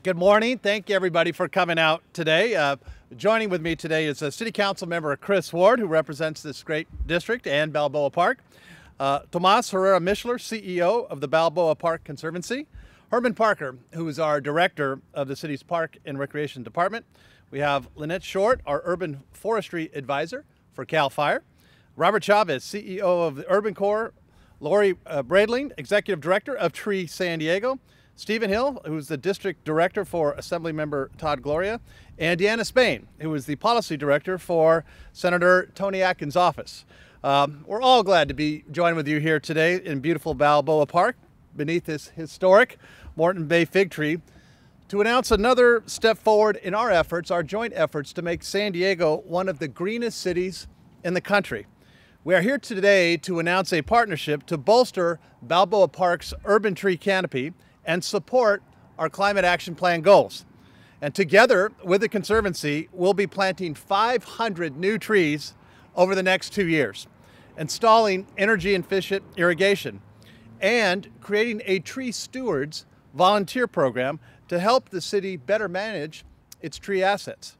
Good morning. Thank you, everybody, for coming out today. Joining with me today is City Councilmember Chris Ward, who represents this great district and Balboa Park. Tomas Herrera-Mischler, CEO of the Balboa Park Conservancy. Herman Parker, who is our director of the city's Park and Recreation Department. We have Lynette Short, our urban forestry advisor for CAL FIRE. Robert Chavez, CEO of the Urban Corps. Lori Bradling, executive director of Tree San Diego. Stephen Hill, who's the district director for Assemblymember Todd Gloria, and Deanna Spain, who is the policy director for Senator Tony Atkins' office. We're all glad to be joined with you here today in beautiful Balboa Park, beneath this historic Morton Bay fig tree, to announce another step forward in our efforts, our joint efforts, to make San Diego one of the greenest cities in the country. We are here today to announce a partnership to bolster Balboa Park's urban tree canopy and support our climate action plan goals. And together with the Conservancy, we'll be planting 500 new trees over the next 2 years, installing energy efficient irrigation, and creating a tree stewards volunteer program to help the city better manage its tree assets.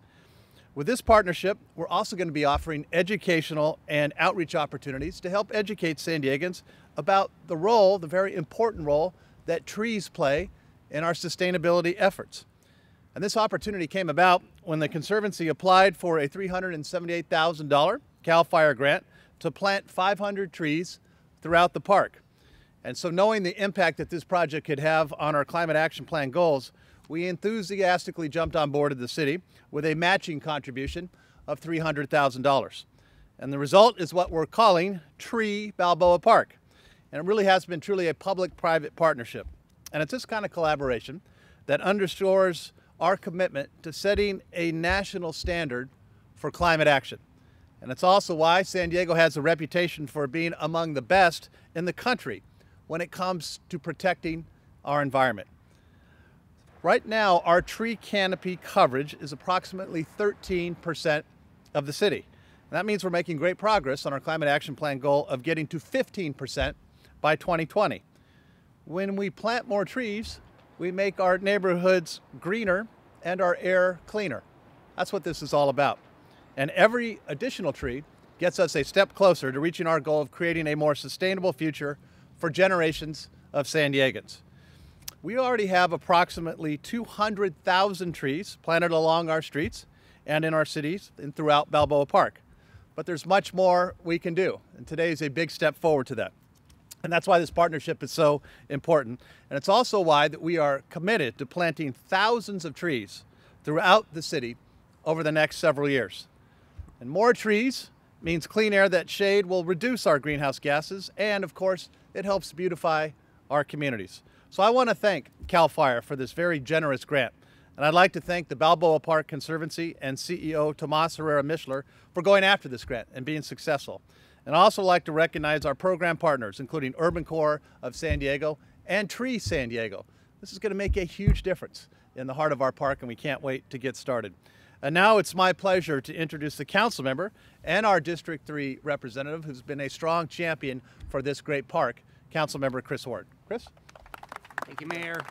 With this partnership, we're also going to be offering educational and outreach opportunities to help educate San Diegans about the role, the very important role, that trees play in our sustainability efforts. And this opportunity came about when the Conservancy applied for a $378,000 CAL FIRE grant to plant 500 trees throughout the park. And so, knowing the impact that this project could have on our climate action plan goals, we enthusiastically jumped on board of the city with a matching contribution of $300,000. And the result is what we're calling Tree Balboa Park. And it really has been truly a public-private partnership. And it's this kind of collaboration that underscores our commitment to setting a national standard for climate action. And it's also why San Diego has a reputation for being among the best in the country when it comes to protecting our environment. Right now, our tree canopy coverage is approximately 13% of the city. And that means we're making great progress on our climate action plan goal of getting to 15% by 2020. When we plant more trees, we make our neighborhoods greener and our air cleaner. That's what this is all about. And every additional tree gets us a step closer to reaching our goal of creating a more sustainable future for generations of San Diegans. We already have approximately 200,000 trees planted along our streets and in our cities and throughout Balboa Park. But there's much more we can do, and today is a big step forward to that. And that's why this partnership is so important. And it's also why that we are committed to planting thousands of trees throughout the city over the next several years. And more trees means clean air that shade will reduce our greenhouse gases, and of course, it helps beautify our communities. So I want to thank CAL FIRE for this very generous grant. And I'd like to thank the Balboa Park Conservancy and CEO Tomas Herrera-Mischler for going after this grant and being successful. And I'd also like to recognize our program partners, including Urban Corps of San Diego and Tree San Diego. This is going to make a huge difference in the heart of our park, and we can't wait to get started. And now it's my pleasure to introduce the council member and our District 3 representative, who's been a strong champion for this great park, Councilmember Chris Ward. Chris? Thank you, Mayor.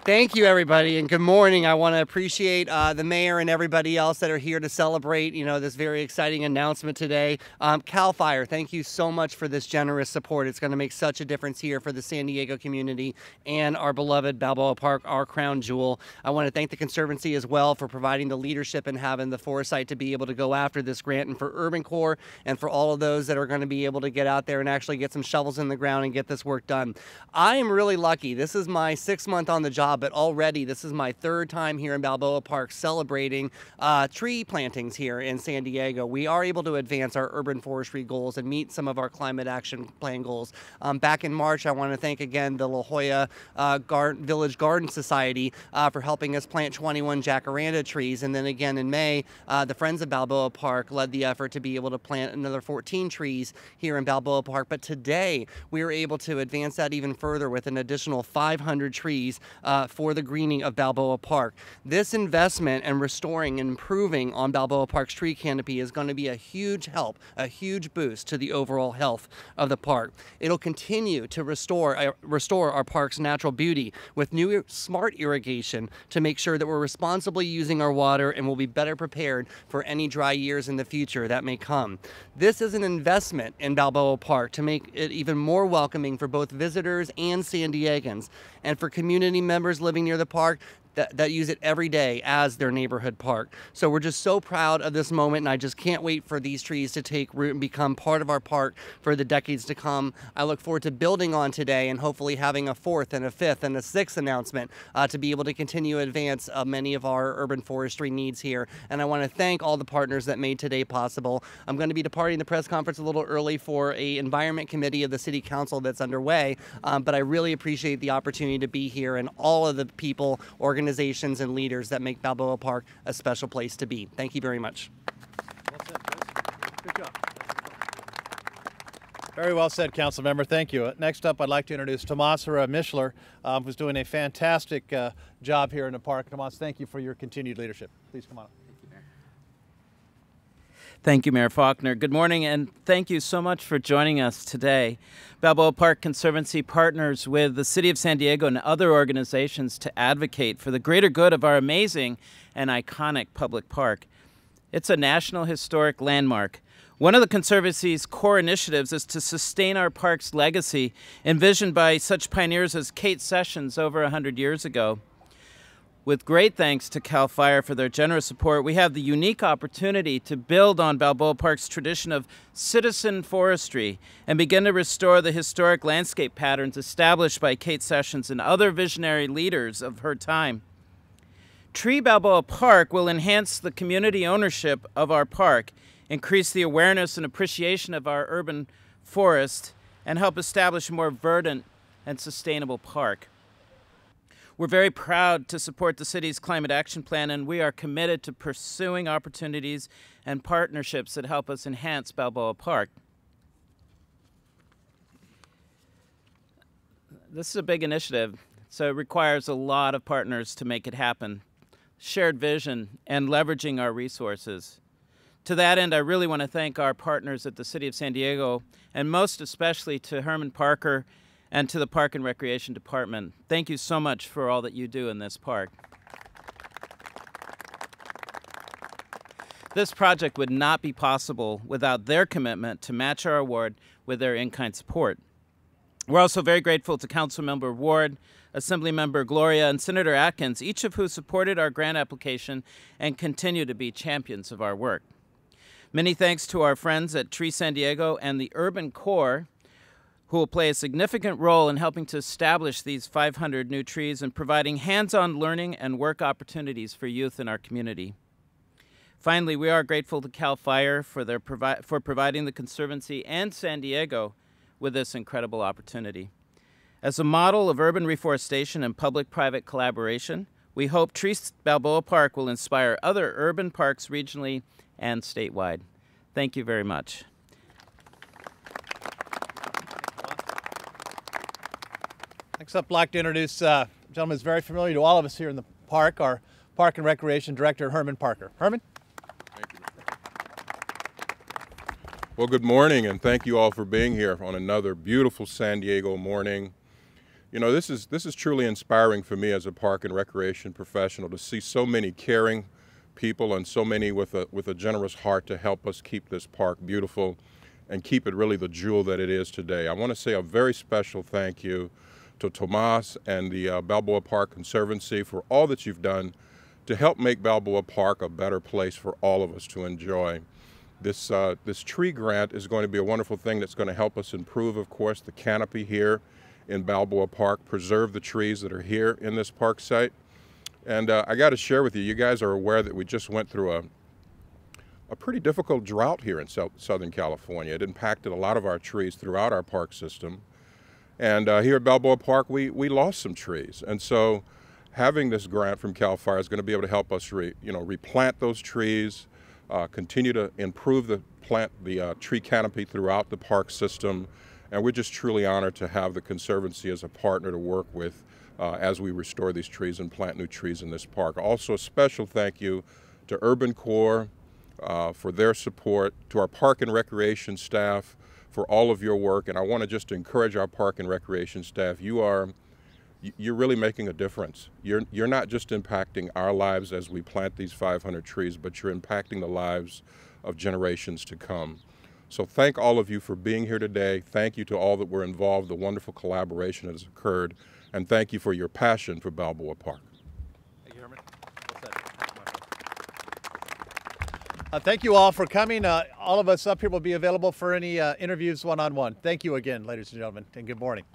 Thank you, everybody, and good morning. I want to appreciate the mayor and everybody else that are here to celebrate, this very exciting announcement today. CAL FIRE, thank you so much for this generous support. It's going to make such a difference here for the San Diego community and our beloved Balboa Park, our crown jewel. I want to thank the Conservancy as well for providing the leadership and having the foresight to be able to go after this grant, and for Urban Corps and for all of those that are going to be able to get out there and actually get some shovels in the ground and get this work done. I am really lucky. This is my 6th month on the job, but already this is my 3rd time here in Balboa Park celebrating tree plantings here in San Diego. We are able to advance our urban forestry goals and meet some of our climate action plan goals. Back in March, I want to thank again the La Jolla Village Garden Society for helping us plant 21 jacaranda trees. And then again in May, the Friends of Balboa Park led the effort to be able to plant another 14 trees here in Balboa Park. But today, we were able to advance that even further with an additional 500 trees for the greening of Balboa Park. This investment and restoring and improving on Balboa Park's tree canopy is going to be a huge help, a huge boost to the overall health of the park. It'll continue to restore our park's natural beauty with new smart irrigation to make sure that we're responsibly using our water and will be better prepared for any dry years in the future that may come. This is an investment in Balboa Park to make it even more welcoming for both visitors and San Diegans, and for community members living near the park that use it every day as their neighborhood park. So we're just so proud of this moment, and I just can't wait for these trees to take root and become part of our park for the decades to come. I look forward to building on today and hopefully having a fourth and a fifth and a sixth announcement to be able to continue to advance many of our urban forestry needs here. And I want to thank all the partners that made today possible. I'm going to be departing the press conference a little early for an environment committee of the City Council that's underway, but I really appreciate the opportunity to be here and all of the people, organizations, and leaders that make Balboa Park a special place to be. Thank you very much. Well said, Chris. Good job. Very well said, Councilmember. Thank you. Next up, I'd like to introduce Tomas Mischler, who's doing a fantastic job here in the park. Tomas, thank you for your continued leadership. Please come on up. Thank you, Mayor Faulconer. Good morning, and thank you so much for joining us today. Balboa Park Conservancy partners with the City of San Diego and other organizations to advocate for the greater good of our amazing and iconic public park. It's a National Historic Landmark. One of the Conservancy's core initiatives is to sustain our park's legacy, envisioned by such pioneers as Kate Sessions over 100 years ago. With great thanks to CAL FIRE for their generous support, we have the unique opportunity to build on Balboa Park's tradition of citizen forestry and begin to restore the historic landscape patterns established by Kate Sessions and other visionary leaders of her time. Tree Balboa Park will enhance the community ownership of our park, increase the awareness and appreciation of our urban forest, and help establish a more verdant and sustainable park. We're very proud to support the city's climate action plan, and we are committed to pursuing opportunities and partnerships that help us enhance Balboa Park. This is a big initiative, so it requires a lot of partners to make it happen. Shared vision and leveraging our resources. To that end, I really want to thank our partners at the City of San Diego, and most especially to Herman Parker and to the Park and Recreation Department. Thank you so much for all that you do in this park. This project would not be possible without their commitment to match our award with their in-kind support. We're also very grateful to Councilmember Ward, Assemblymember Gloria, and Senator Atkins, each of who supported our grant application and continue to be champions of our work. Many thanks to our friends at Tree San Diego and the Urban Corps, who will play a significant role in helping to establish these 500 new trees and providing hands-on learning and work opportunities for youth in our community. Finally, we are grateful to CAL FIRE for providing the Conservancy and San Diego with this incredible opportunity. As a model of urban reforestation and public-private collaboration, we hope Tree Balboa Park will inspire other urban parks regionally and statewide. Thank you very much. Next up, I'd like to introduce a gentleman who's very familiar to all of us here in the park, our Park and Recreation Director, Herman Parker. Herman? Thank you. Well, good morning, and thank you all for being here on another beautiful San Diego morning. You know, this is truly inspiring for me as a park and recreation professional to see so many caring people and so many with a generous heart to help us keep this park beautiful and keep it really the jewel that it is today. I want to say a very special thank you to Tomas and the Balboa Park Conservancy for all that you've done to help make Balboa Park a better place for all of us to enjoy. This tree grant is going to be a wonderful thing that's going to help us improve, of course, the canopy here in Balboa Park, preserve the trees that are here in this park site. And I got to share with you, you guys are aware that we just went through a pretty difficult drought here in Southern California. It impacted a lot of our trees throughout our park system. And here at Balboa Park, we lost some trees. And so having this grant from CAL FIRE is going to be able to help us replant those trees, continue to improve the tree canopy throughout the park system. And we're just truly honored to have the Conservancy as a partner to work with as we restore these trees and plant new trees in this park. Also, a special thank you to Urban Corps for their support, to our Park and Recreation staff for all of your work, and I want to just encourage our Park and Recreation staff. You're really making a difference. You're not just impacting our lives as we plant these 500 trees, but you're impacting the lives of generations to come. So thank all of you for being here today. Thank you to all that were involved, the wonderful collaboration that has occurred, and thank you for your passion for Balboa Park. Thank you, Herman. Thank you all for coming. All of us up here will be available for any interviews one-on-one. Thank you again, ladies and gentlemen, and good morning.